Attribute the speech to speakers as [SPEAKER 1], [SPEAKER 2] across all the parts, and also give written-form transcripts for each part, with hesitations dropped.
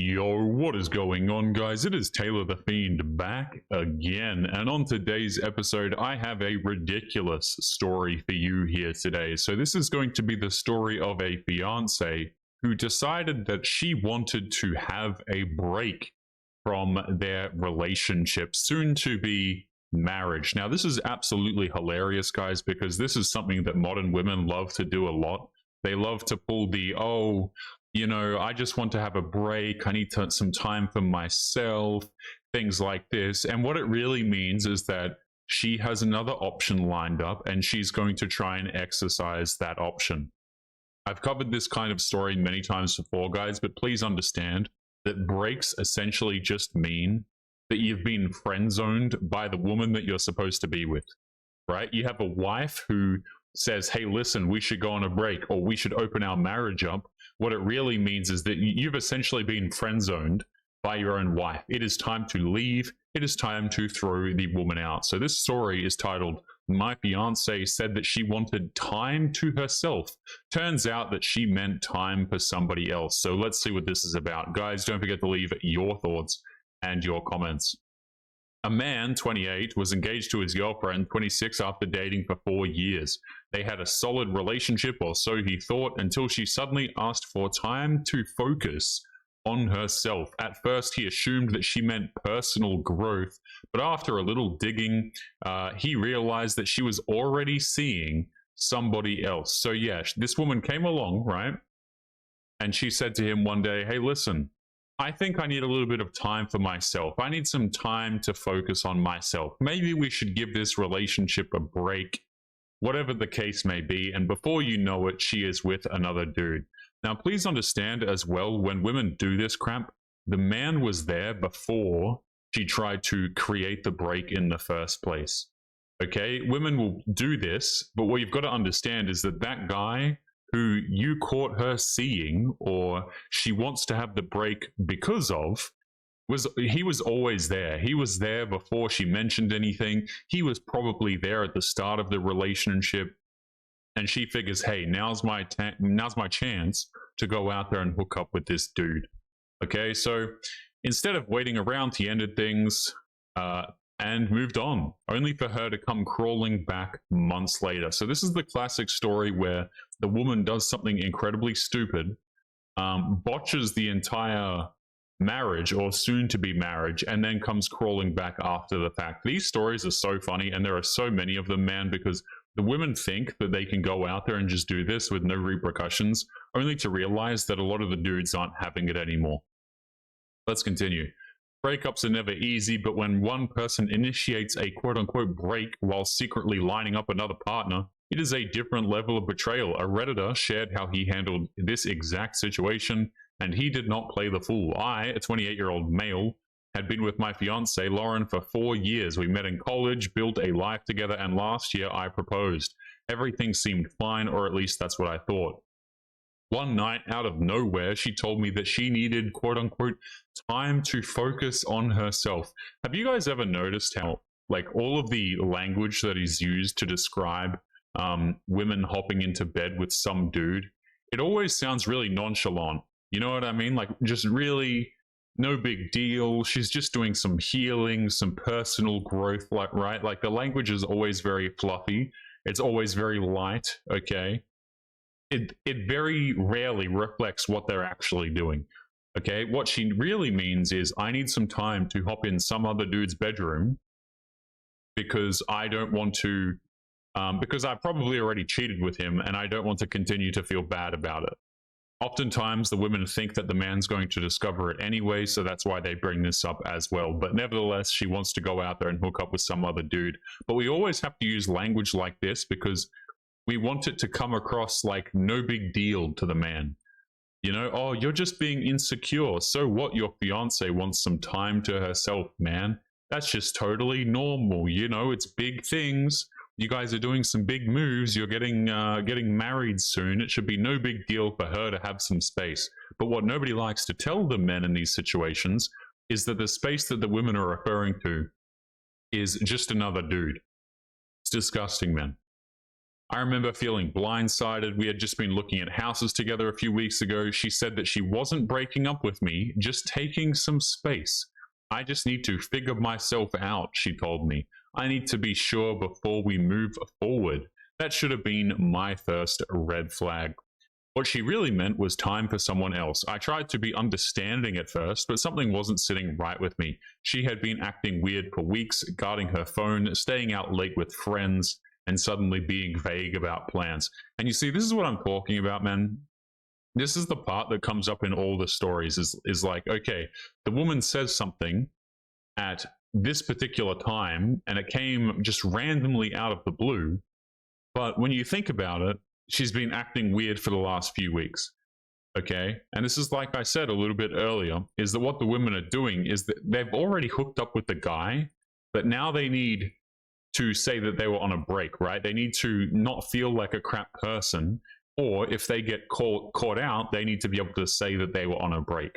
[SPEAKER 1] Yo, what is going on, guys? It is Taylor the Fiend back again, and on today's episode I have a ridiculous story for you here today. So this is going to be the story of a fiancé who decided that she wanted to have a break from their relationship, soon to be marriage. Now this is absolutely hilarious, guys, because this is something that modern women love to do a lot. They love to pull the, oh, you know, I just want to have a break. I need some time for myself, things like this. And what it really means is that she has another option lined up and she's going to try and exercise that option. I've covered this kind of story many times before, guys, but please understand that breaks essentially just mean that you've been friend zoned by the woman that you're supposed to be with, right? You have a wife who says, hey, listen, we should go on a break, or we should open our marriage up. What it really means is that you've essentially been friend zoned by your own wife. It is time to leave. It is time to throw the woman out. So this story is titled, My Fiancé Said That She Wanted Time to Herself. Turns out that she meant time for somebody else. So let's see what this is about. Guys, don't forget to leave your thoughts and your comments. A man, 28, was engaged to his girlfriend, 26, after dating for 4 years. They had a solid relationship, or so he thought, until she suddenly asked for time to focus on herself. At first, he assumed that she meant personal growth, but after a little digging, he realized that she was already seeing somebody else. So yeah, this woman came along, right? And she said to him one day, hey, listen, I think I need a little bit of time for myself. I need some time to focus on myself. Maybe we should give this relationship a break, whatever the case may be. And before you know it, she is with another dude. Now, please understand as well, when women do this crap, the man was there before she tried to create the break in the first place. Okay, women will do this, but what you've got to understand is that that guy who you caught her seeing, or she wants to have the break because of, he was always there. He was there before she mentioned anything. He was probably there at the start of the relationship, and she figures, hey, now's my chance to go out there and hook up with this dude. Okay, so instead of waiting around, he ended things and moved on, only for her to come crawling back months later. So this is the classic story where the woman does something incredibly stupid, botches the entire marriage or soon to be marriage, and then comes crawling back after the fact. These stories are so funny, and there are so many of them, man, because the women think that they can go out there and just do this with no repercussions, only to realize that a lot of the dudes aren't having it anymore. Let's continue. Breakups are never easy, but when one person initiates a quote-unquote break while secretly lining up another partner, it is a different level of betrayal. A Redditor shared how he handled this exact situation, and he did not play the fool. I, a 28-year-old male, had been with my fiancée, Lauren, for 4 years. We met in college, built a life together, and last year I proposed. Everything seemed fine, or at least that's what I thought. One night, out of nowhere, she told me that she needed, quote-unquote, time to focus on herself. Have you guys ever noticed how, like, all of the language that is used to describe women hopping into bed with some dude, it always sounds really nonchalant. You know what I mean? Like, just really no big deal. She's just doing some healing, some personal growth, like, right? Like, the language is always very fluffy. It's always very light, okay? It very rarely reflects what they're actually doing. Okay, what she really means is, I need some time to hop in some other dude's bedroom because I don't want to, because I probably already cheated with him and I don't want to continue to feel bad about it. Oftentimes, the women think that the man's going to discover it anyway, so that's why they bring this up as well. But nevertheless, she wants to go out there and hook up with some other dude. But we always have to use language like this because we want it to come across like no big deal to the man. You know, oh, you're just being insecure. So what? Your fiance wants some time to herself, man. That's just totally normal. You know, it's big things. You guys are doing some big moves. You're getting married soon. It should be no big deal for her to have some space. But what nobody likes to tell the men in these situations is that the space that the women are referring to is just another dude. It's disgusting, man. I remember feeling blindsided. We had just been looking at houses together a few weeks ago. She said that she wasn't breaking up with me, just taking some space. I just need to figure myself out, she told me. I need to be sure before we move forward. That should have been my first red flag. What she really meant was time for someone else. I tried to be understanding at first, but something wasn't sitting right with me. She had been acting weird for weeks, guarding her phone, staying out late with friends, and suddenly being vague about plans. And you see, this is what I'm talking about, man. This is the part that comes up in all the stories is like, okay, the woman says something at this particular time, and it came just randomly out of the blue. But when you think about it, she's been acting weird for the last few weeks. Okay. And this is, like I said a little bit earlier, is that what the women are doing is that they've already hooked up with the guy, but now they need to say that they were on a break, right? They need to not feel like a crap person, or if they get caught out, they need to be able to say that they were on a break.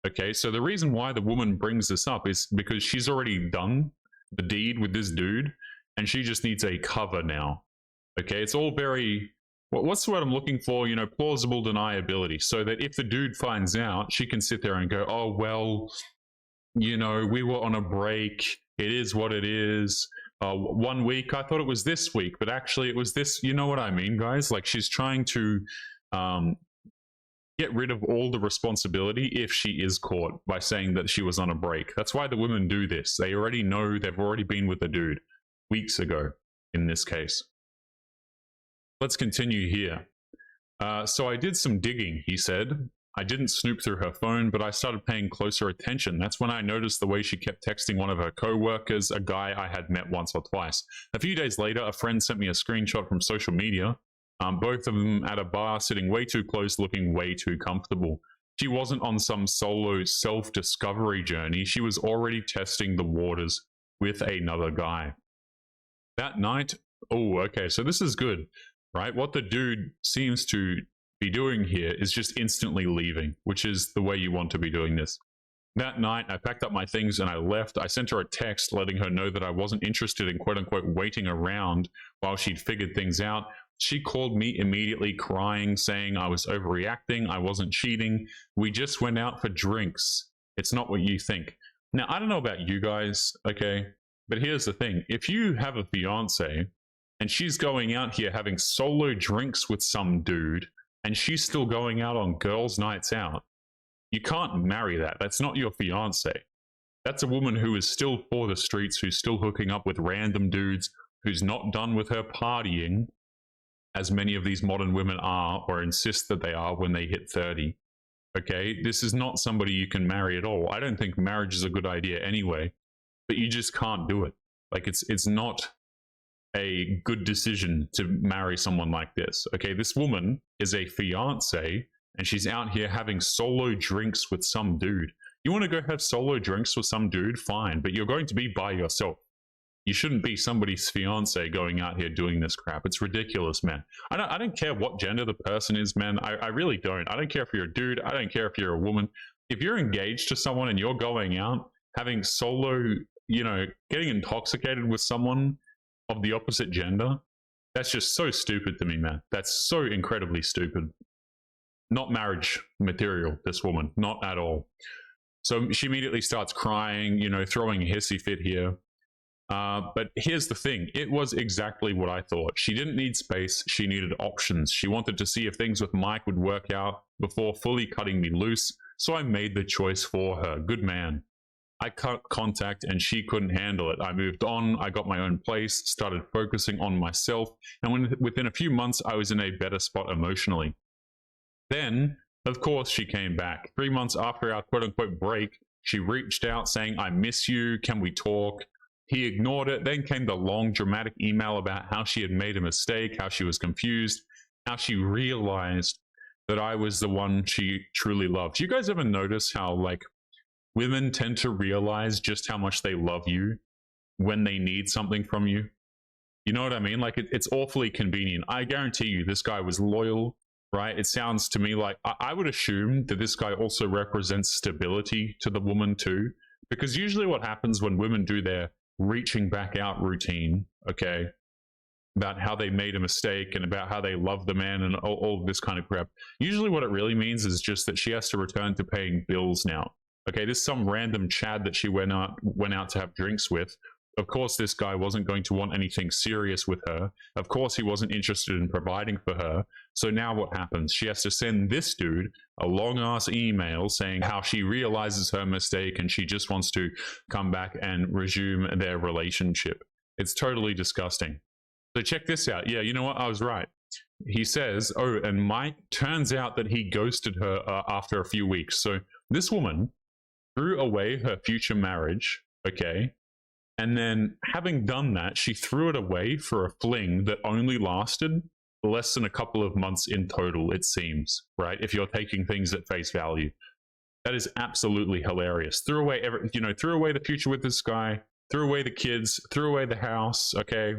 [SPEAKER 1] Okay, so the reason why the woman brings this up is because she's already done the deed with this dude, and she just needs a cover now. Okay, it's all very, what's the word I'm looking for? You know, plausible deniability, so that if the dude finds out, she can sit there and go, oh, well, you know, we were on a break. It is what it is. 1 week, I thought it was this week, but actually it was this. You know what I mean, guys? Like, she's trying to get rid of all the responsibility if she is caught by saying that she was on a break. That's why the women do this. They already know, they've already been with the dude weeks ago in this case. Let's continue here. So I did some digging, he said. I didn't snoop through her phone, but I started paying closer attention. That's when I noticed the way she kept texting one of her co-workers, a guy I had met once or twice. A few days later, a friend sent me a screenshot from social media. Both of them at a bar, sitting way too close, looking way too comfortable. She wasn't on some solo self-discovery journey. She was already testing the waters with another guy. That night, oh, okay, so this is good, right? What the dude seems to be doing here is just instantly leaving, which is the way you want to be doing this. That night, I packed up my things and I left. I sent her a text letting her know that I wasn't interested in quote-unquote waiting around while she'd figured things out. She called me immediately crying, saying I was overreacting, I wasn't cheating. We just went out for drinks. It's not what you think. Now, I don't know about you guys, okay? But here's the thing. If you have a fiance and she's going out here having solo drinks with some dude, and she's still going out on girls' nights out, you can't marry that. That's not your fiance. That's a woman who is still for the streets, who's still hooking up with random dudes, who's not done with her partying, as many of these modern women are, or insist that they are when they hit 30. Okay, this is not somebody you can marry at all. I don't think marriage is a good idea anyway, but you just can't do it. Like, it's not a good decision to marry someone like this. Okay, this woman is a fiance and she's out here having solo drinks with some dude. You want to go have solo drinks with some dude? Fine, but you're going to be by yourself. You shouldn't be somebody's fiance going out here doing this crap. It's ridiculous, man. I don't care what gender the person is, man. I really don't. I don't care if you're a dude. I don't care if you're a woman. If you're engaged to someone and you're going out having solo, you know, getting intoxicated with someone of the opposite gender, that's just so stupid to me, man. That's so incredibly stupid. Not marriage material, this woman, not at all. So she immediately starts crying, you know, throwing a hissy fit here. But here's the thing. It was exactly what I thought. She didn't need space. She needed options. She wanted to see if things with Mike would work out before fully cutting me loose. So I made the choice for her. Good man. I cut contact and she couldn't handle it. I moved on, I got my own place, started focusing on myself, and within a few months, I was in a better spot emotionally. Then, of course, she came back. 3 months after our quote-unquote break, she reached out saying, I miss you, can we talk? He ignored it. Then came the long, dramatic email about how she had made a mistake, how she was confused, how she realized that I was the one she truly loved. Do you guys ever notice how, like, women tend to realize just how much they love you when they need something from you? You know what I mean? Like, it's awfully convenient. I guarantee you this guy was loyal, right? It sounds to me like I would assume that this guy also represents stability to the woman too, because usually what happens when women do their reaching back out routine, okay, about how they made a mistake and about how they love the man and all of this kind of crap. Usually what it really means is just that she has to return to paying bills now. Okay, this is some random Chad that she went out to have drinks with. Of course, this guy wasn't going to want anything serious with her. Of course, he wasn't interested in providing for her. So now what happens? She has to send this dude a long-ass email saying how she realizes her mistake and she just wants to come back and resume their relationship. It's totally disgusting. So check this out. Yeah, you know what? I was right. He says, oh, and Mike, turns out that he ghosted her after a few weeks. So this woman threw away her future marriage, okay? And then having done that, she threw it away for a fling that only lasted less than a couple of months in total, it seems, right? If you're taking things at face value. That is absolutely hilarious. Threw away threw away the future with this guy, threw away the kids, threw away the house, okay?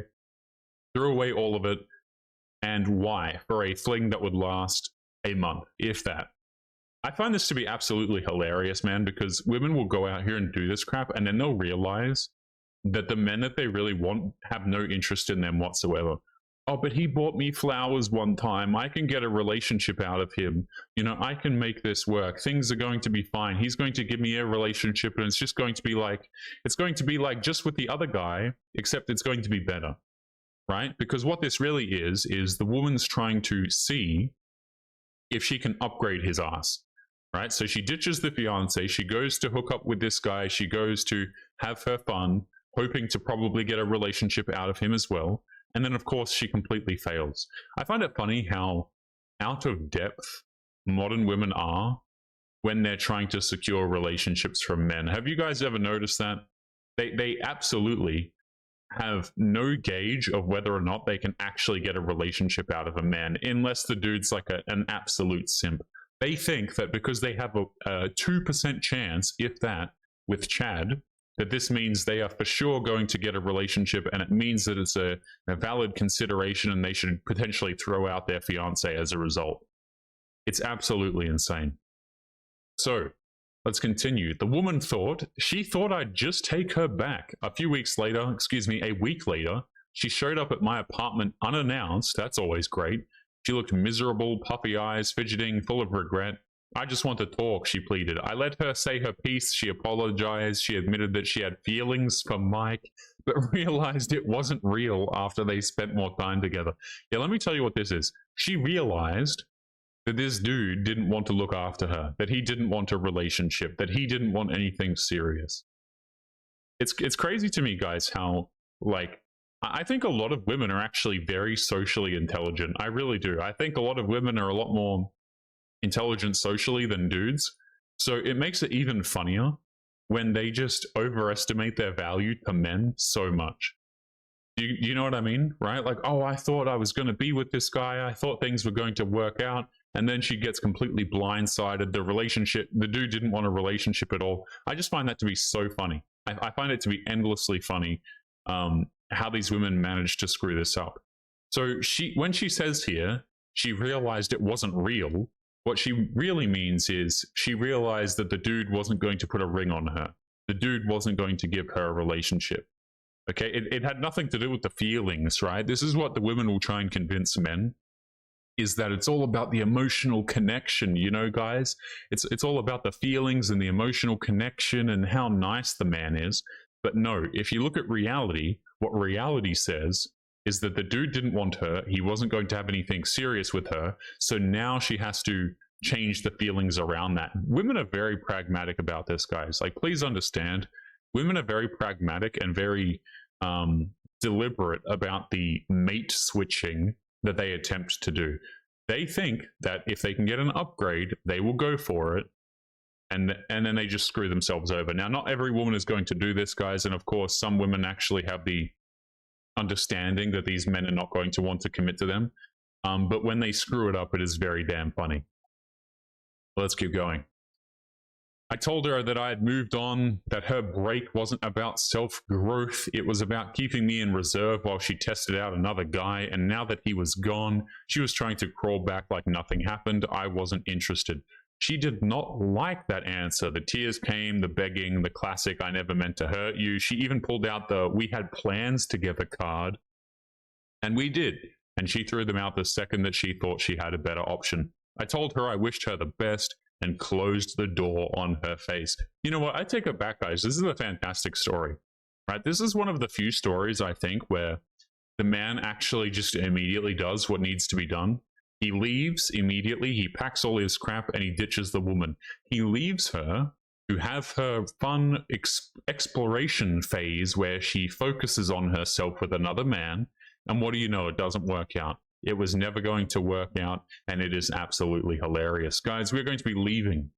[SPEAKER 1] Threw away all of it. And why? For a fling that would last a month, if that. I find this to be absolutely hilarious, man, because women will go out here and do this crap and then they'll realize that the men that they really want have no interest in them whatsoever. Oh, but he bought me flowers one time. I can get a relationship out of him. You know, I can make this work. Things are going to be fine. He's going to give me a relationship and it's going to be like just with the other guy, except it's going to be better. Right? Because what this really is the woman's trying to see if she can upgrade his ass. Right? So she ditches the fiance. She goes to hook up with this guy. She goes to have her fun, hoping to probably get a relationship out of him as well. And then, of course, she completely fails. I find it funny how out of depth modern women are when they're trying to secure relationships from men. Have you guys ever noticed that? They absolutely have no gauge of whether or not they can actually get a relationship out of a man, unless the dude's like an absolute simp. They think that because they have a 2% chance, if that, with Chad, that this means they are for sure going to get a relationship, and it means that it's a valid consideration and they should potentially throw out their fiance as a result. It's absolutely insane. So, let's continue. The woman thought I'd just take her back. A week later, she showed up at my apartment unannounced. That's always great. She looked miserable, puffy eyes, fidgeting, full of regret. I just want to talk, she pleaded. I let her say her piece. She apologized. She admitted that she had feelings for Mike, but realized it wasn't real after they spent more time together. Yeah, let me tell you what this is. She realized that this dude didn't want to look after her, that he didn't want a relationship, that he didn't want anything serious. It's crazy to me, guys, how, like, I think a lot of women are actually very socially intelligent. I really do. I think a lot of women are a lot more intelligent socially than dudes. So it makes it even funnier when they just overestimate their value to men so much. You know what I mean? Right? Like, oh, I thought I was going to be with this guy. I thought things were going to work out. And then she gets completely blindsided. The dude didn't want a relationship at all. I just find that to be so funny. I find it to be endlessly funny how these women manage to screw this up. So when she says here, she realized it wasn't real, what she really means is she realized that the dude wasn't going to put a ring on her. The dude wasn't going to give her a relationship. Okay, it had nothing to do with the feelings, right? This is what the women will try and convince men, is that it's all about the emotional connection, you know, guys? It's all about the feelings and the emotional connection and how nice the man is. But no, if you look at reality, what reality says is that the dude didn't want her. He wasn't going to have anything serious with her. So now she has to change the feelings around that. Women are very pragmatic about this, guys. Like, please understand, women are very pragmatic and very deliberate about the mate switching that they attempt to do. They think that if they can get an upgrade, they will go for it. And then they just screw themselves over. Now, not every woman is going to do this, guys. And of course, some women actually have the understanding that these men are not going to want to commit to them. But when they screw it up, it is very damn funny. Let's keep going. I told her that I had moved on, that her break wasn't about self-growth. It was about keeping me in reserve while she tested out another guy. And now that he was gone, she was trying to crawl back like nothing happened. I wasn't interested. She did not like that answer. The tears came, the begging, the classic "I never meant to hurt you." She even pulled out the "we had plans together" card. And we did. And she threw them out the second that she thought she had a better option. I told her I wished her the best and closed the door on her face. You know what? I take it back, guys. This is a fantastic story, right? This is one of the few stories, I think, where the man actually just immediately does what needs to be done. He leaves immediately. He packs all his crap and he ditches the woman. He leaves her to have her fun exploration phase where she focuses on herself with another man. And what do you know? It doesn't work out. It was never going to work out, and it is absolutely hilarious. Guys, we're going to be leaving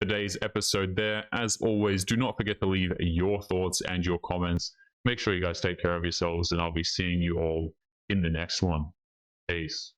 [SPEAKER 1] today's episode there. As always, do not forget to leave your thoughts and your comments. Make sure you guys take care of yourselves, and I'll be seeing you all in the next one. Peace.